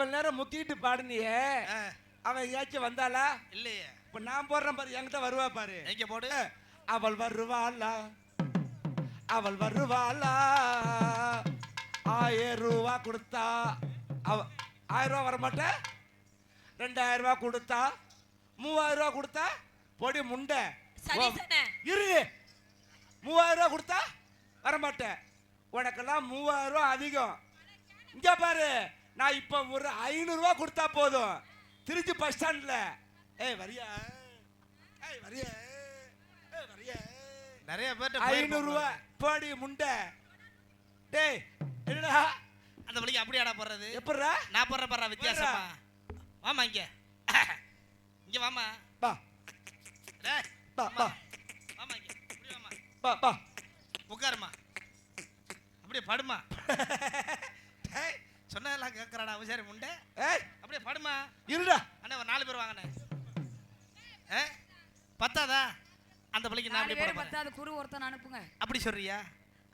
இவ்வளவு நேரம் முக்கிட்டு பாடுனியே, அவன் ஏச்சும் வந்தாளா? இல்லையே. இப்ப நான் போடுறேன் பாரு, என்கிட்ட வருவா பாரு. எங்க போடு. அவள் வருவாளா, அவள் வருவாளா, 1000 ரூபா கொடுத்தா, 1000 ரூபா வரமாட்டேன், 2000 ரூபா கொடுத்தா, 3000 ரூபா கொடுத்தா, பொடி முண்டை இரு, 3000 ரூபா கொடுத்தா வரமாட்டேன். உனக்கெல்லாம் 3000 ரூபா அதிகம். இங்க பாரு, நான் இப்ப ஒரு 500 ரூபா கொடுத்தா போதும். திருச்சி பஸ் ஸ்டாண்ட்ல வரியா, வரியா, வரியா, நிறைய பேர் 500 ரூபா போடி முண்டை. டேய் என்னடா அந்த வழிக்கு அப்படியே ஆடா போடுறது? எப்படிடா நான் போடுற பாரு வித்தியாசமா. வாமா இங்க, இங்க வாமா. பா டேய் பா பா, வாமா இங்க, இப்படி வாமா. பா பா, உட்காருமா, அப்படியே படுமா. டேய் சொன்னதெல்லாம் கேட்கறாடா அவசர முண்டை. அப்படியே படுமா. இருடா அண்ணா ஒரு 4 பேர் வாங்கண்ணே. பத்தாதா? அந்த பிள்ளைக்கு நான் அப்படி பாடுறேன். பத்தாது, குரு ஒருத்தன் அனுப்புங்க. அப்படி சொல்றியா?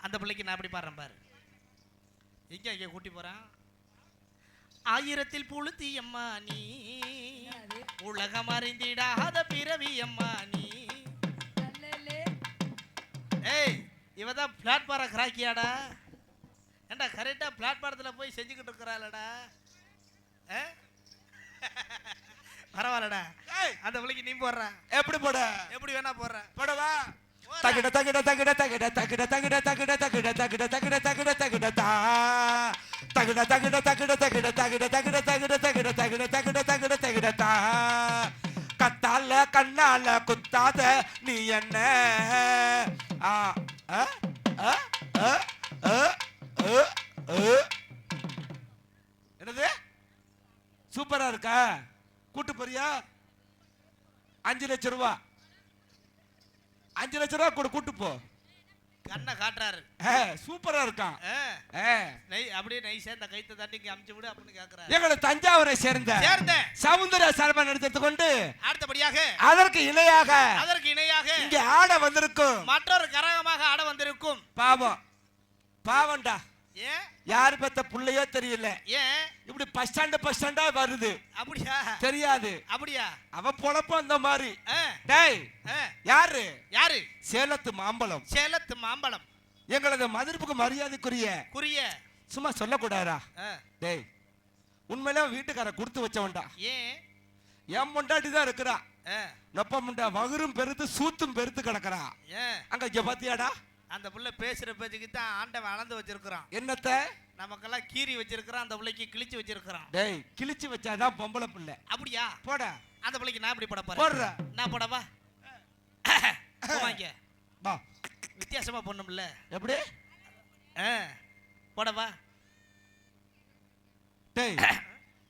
அந்த பிள்ளைக்கு நான் அப்படி பாடுறேன் பாரு. இங்க கூட்டி போறான். 1000 புழுத்தி அம்மா நீ, உலகம் அறிந்திடாத பிறவி அம்மா நீ. ஏய் இவதான் பிளாட்பார கிராக்கியாடா. ஏண்டா கரெக்டா பிளாட்பாரத்தில் போய் செஞ்சுக்கிட்டு இருக்கிறாளடா. பரவாயில்லடா. அந்த பிள்ளைக்கு நீ போடுற. எப்படி போட? எப்படி வேணா போடுற. போடவா? தகிட தகிட தகிட தகிட தகிட தகிட தகிட தகிட தகிட தகிட தகிட தகிட தா, தகிட தகிட தகிட தகிட தகிட தகிட தகிட தகிட தகிட தகிட தகிட தகிட தா. கத்தால கண்ணால குத்தாத நீ என்ன. என்னது சூப்பரா இருக்கா? கூட்டு போறியா? 5 லட்சம் ரூபா, 5 லட்சம் ரூபா கூட கூட்டு போ. கண்ணை காட்டுறாரு. சூப்பரா இருக்கான். அப்படியே நைஸா இந்த கைத்தை தட்டி அமுச்சு விடு அப்படின்னு கேக்குறாரு. எங்களை தஞ்சாவூரை சேர்ந்த சவுந்தர சர்மா நடத்திட்டு கொண்டு அடுத்தபடியாக அதற்கு இணையாக இங்க ஆட வந்திருக்கும் மற்றொரு கரகமாக ஆட வந்திருக்கும். பாவம் பாவம்டா. ஏன் யாரு பெத்த புள்ளையோ தெரியல. ஏன் இப்படி பஸ் ஸ்டாண்டா வருது? அப்படியா? தெரியாது. அப்படியா? அவ பொழப்ப அந்த மாதிரி. டேய் யாரு? சேலத்து மாம்பழம். எங்களது மதிப்புக்கு மரியாதைக்குரிய சும்மா சொல்லக்கூடாதா? டேய் உண்மையில வீட்டுக்கார கொடுத்து வச்சவன்டா. ஏன் என் முண்டாட்டி தான் இருக்கிறா. நொப்ப முண்டா வகுரும் பெருத்து சூத்தும் பெருத்து கிடக்குறா. அங்க இங்க பாத்தியாடா? அந்த புள்ள பேசுற பேச்சுக்கு தான் ஆண்டவன் அளந்து வச்சிருக்கான். என்னத்த நமக்கெல்லாம் கீறி வச்சிருக்கான், அந்த பிள்ளைக்கு கிழிச்சு வச்சிருக்கான். டேய் கிழிச்சு வச்சாதான் பொம்பளை பிள்ளை. அப்படியா? போட. அந்த பிள்ளைக்கு நான் எப்படி போட போறேன்? போடுற. நான் போடவா? போவாங்க. வா. வித்தியாசமா பொண்ணும்ல. எப்படி? போடவா? டேய்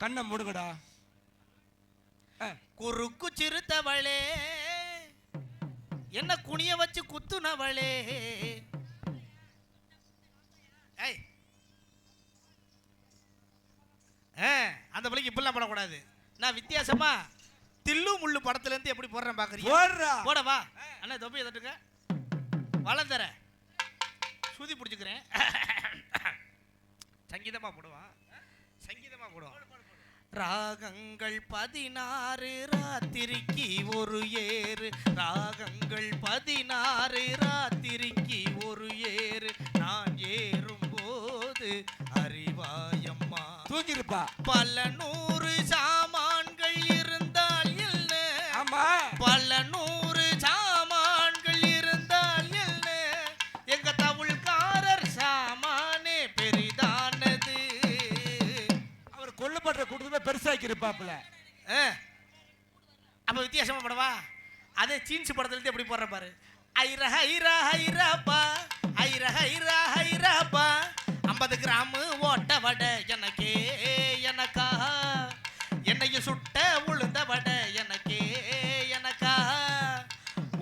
கண்ணை மூடுங்கடா. குறுக்கு சிறுத்தவளே என்ன குனிய வச்சு குத்துனவளே. அந்த பிள்ளைக்கு இப்பெல்லாம் போடக்கூடாது. நான் வித்தியாசமா தில்லு முள்ளு படத்துல இருந்து எப்படி போடுறேன் பாக்குறீங்க? போடவா? அண்ணா தொப்பியை தட்டுங்க. வளர்ந்துற சுதி பிடிச்சுக்கிறேன். சங்கீதமா போடுவான். ராகங்கள் 16 ராத்திரிக்கு ஒரு ஏறு, ராகங்கள் 16 ராத்திரிக்கு ஒரு ஏறு, நான் ஏறும் போது அறிவாயம்மா. தூங்கிருப்பா. பல 100 சாமான்கள் இருந்தால் என்ன? ஆமா. பல 100 சாமான்கள் இருந்தால் என்ன? எங்க தவுள்காரர் சாமானே பெரிதானது. அவர் கொல்லப்பட்ட கூட்டத்தை பெருசாக்கி இருப்பாப்ல. அப்ப வித்தியாசமா படவா? அதே சீன்ஸ் படத்துல இருந்து எப்படி போடுற பாரு. ஐரா ஐரா ஐராப்பா, ஐரா ஐரா ஐராப்பா, 50 கிராம் ஓட்ட வடை எனக்கே எனக்கா, என்னைய சுட்ட உளுந்த வடை எனக்கே எனக்கா,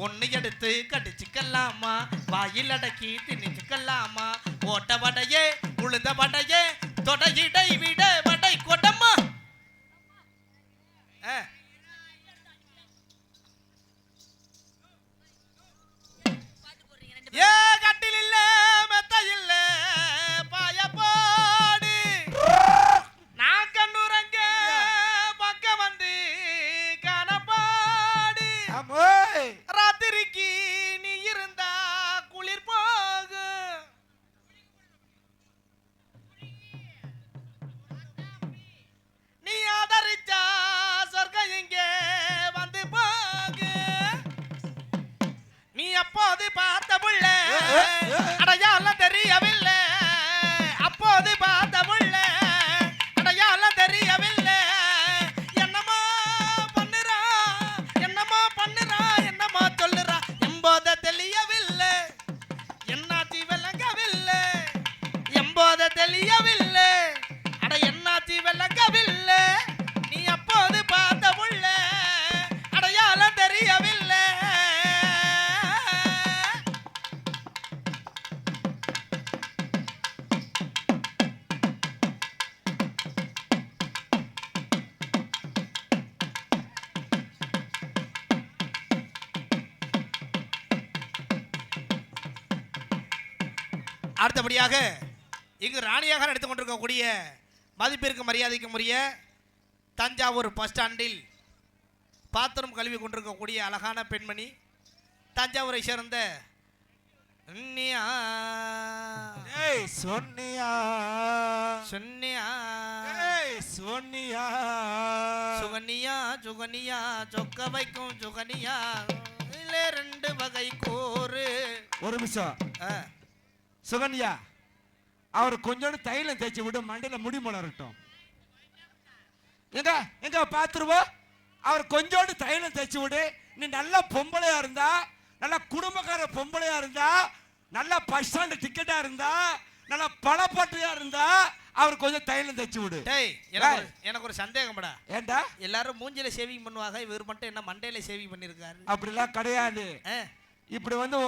ஒன்னு எடுத்து கடிச்சுக்கலாமா, வாயில் அடக்கி திணிச்சுக்கலாமா, ஓட்ட வடையே உளுந்த வடையே தொடையிடை விட வடை கொடம்மா. ஏ கட்டில் இல்ல மெத்த இல்ல பாய போடு, நான் கண்ணுரங்க அடையாளம் தெரியவில்லை அப்போது பார்த்த புள்ள அடையாளம் தெரியவில்லை என்னமோ பண்ணுறா என்னமோ சொல்லுறா எம்போத தெரியவில்லை என்னாச்சி விளங்கவில்லை எம்போத தெரியவில்லை அட என்னாச்சி விளங்கவில்லை நீ அப்போது பார்த்த புள்ள அடையாளம் தெரியவில்லை அடுத்தபடியாக இங்கு ராணியாக நடித்துக் கொண்டிருக்கக்கூடிய மதிப்பிற்கு மரியாதைக்கும் உரிய தஞ்சாவூர் பஸ் ஸ்டாண்டில் பாத்திரம் கழுவி கொண்டிருக்கக்கூடிய அழகான பெண்மணி தஞ்சாவூரை சேர்ந்த சொன்னியா சொன்னியா சோனியா சுகனியா சுகனியா சொக்க வைக்கும் சுகனியா இல்ல ரெண்டு வகை கோரு ஒரு நிமிஷம் சுகன்யா அவர் கொஞ்சோண்டு தைலம் தேய்ச்சி விடு மண்டையில முடி மலரட்டும் எங்க எங்க பாத்துருவோம் அவர் கொஞ்சோண்டு தைலம் தேய்ச்சி விடு நீ நல்ல பொம்பளையா இருந்தா நல்ல குடும்பக்கார பொம்பளையா இருந்தா நல்ல பஸ் ஸ்டாண்டு டிக்கெட்டா இருந்தா நல்ல பணப்பட்டையா இருந்தா அவர் கொஞ்சம் தைலம் தேய்ச்சி விடு. எனக்கு ஒரு சந்தேகம்டா. ஏண்டா எல்லாரும் மூஞ்சில சேவிங் பண்ணுவாங்க, இவர் மட்டும் என்ன மண்டையில சேவிங் பண்ணிருக்காரு? அப்படிலாம் கிடையாது. இப்படி வந்து